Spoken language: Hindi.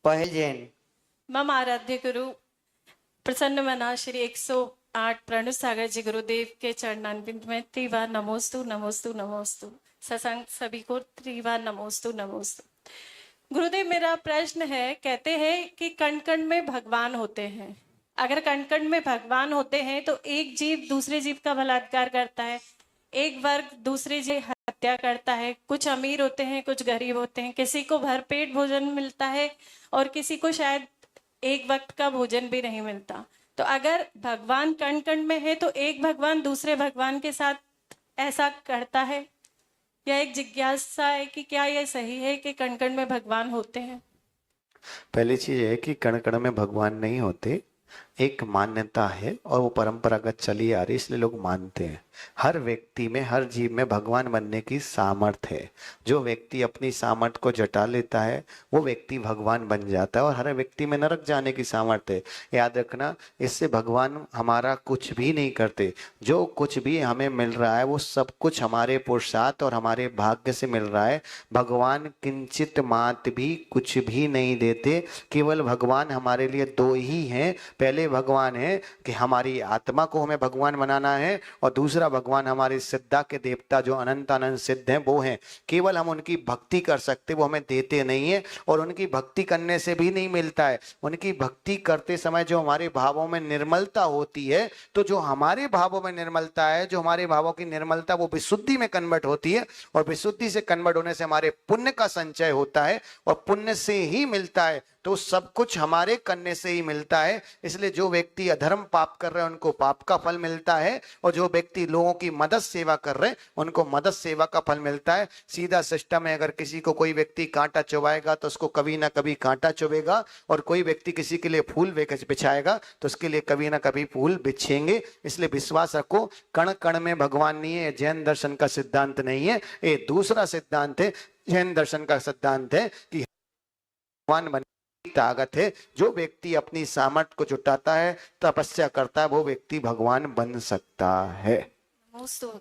पहल जैन। मम आराध्य गुरु प्रसन्न मना श्री 108 प्रणु सागर जी गुरुदेव के चरणान्वित में त्रिवार नमोस्तु नमोस्तु नमोस्तु। सत्संग सभी को त्रिवार नमोस्तु नमोस्तु। गुरुदेव, मेरा प्रश्न है, कहते हैं कि कण कण में भगवान होते हैं। अगर कण कण में भगवान होते हैं तो एक जीव दूसरे जीव का बलात्कार करता है, एक वर्ग दूसरे जीव हत्या करता है। कुछ अमीर होते हैं, कुछ गरीब होते हैं, किसी को भरपेट भोजन मिलता है और किसी को शायद एक वक्त का भोजन भी नहीं मिलता। तो अगर भगवान कण कण में है तो एक भगवान दूसरे भगवान के साथ ऐसा करता है? यह एक जिज्ञासा है कि क्या यह सही है कि कण कण में भगवान होते हैं? पहली चीज है कि कण कण में भगवान नहीं होते, एक मान्यता है और वो परंपरागत चली आ रही, इसलिए लोग मानते हैं। हर व्यक्ति में, हर जीव में भगवान बनने की सामर्थ्य है। जो व्यक्ति अपनी सामर्थ्य को जटा लेता है वो व्यक्ति भगवान बन जाता है, और हर व्यक्ति में नरक जाने की सामर्थ्य है। याद रखना, इससे भगवान हमारा कुछ भी नहीं करते। जो कुछ भी हमें मिल रहा है वो सब कुछ हमारे पुरुषार्थ और हमारे भाग्य से मिल रहा है। भगवान किंचित मात्र भी कुछ भी नहीं देते। केवल भगवान हमारे लिए दो ही हैं। पहले भगवान है कि हमारी आत्मा को हमें भगवान बनाना है, और दूसरा भगवान हमारे सिद्धा के देवता जो अनंत अनंत सिद्ध हैं वो हैं। केवल हम उनकी भक्ति कर सकते, वो हमें देते नहीं है, और उनकी भक्ति करने से भी नहीं मिलता है। उनकी भक्ति करते समय जो हमारे भावों में निर्मलता होती है, तो जो हमारे भावों में निर्मलता है, जो हमारे भावों की निर्मलता वो विशुद्धि में कन्वर्ट होती है, और विशुद्धि से कन्वर्ट होने से हमारे पुण्य का संचय होता है, और पुण्य से ही मिलता है। तो सब कुछ हमारे करने से ही मिलता है। इसलिए जो व्यक्ति अधर्म पाप कर रहे हैं उनको पाप का फल मिलता है, और जो व्यक्ति लोगों की मदद सेवा कर रहे हैं उनको मदद सेवा का फल मिलता है। सीधा सिस्टम है, अगर किसी को कोई व्यक्ति कांटा चुभाएगा तो उसको कभी ना कभी कांटा चुभेगा, और कोई व्यक्ति किसी के लिए फूल बिछाएगा तो उसके लिए कभी ना कभी फूल बिछेंगे। इसलिए विश्वास रखो, कण कण में भगवान नहीं है। जैन दर्शन का सिद्धांत नहीं है, ये दूसरा सिद्धांत है। जैन दर्शन का सिद्धांत है कि भगवान बन ताकत है। जो व्यक्ति अपनी सामर्थ्य को जुटाता है, तपस्या करता है, वो व्यक्ति भगवान बन सकता है। नमोस्तु।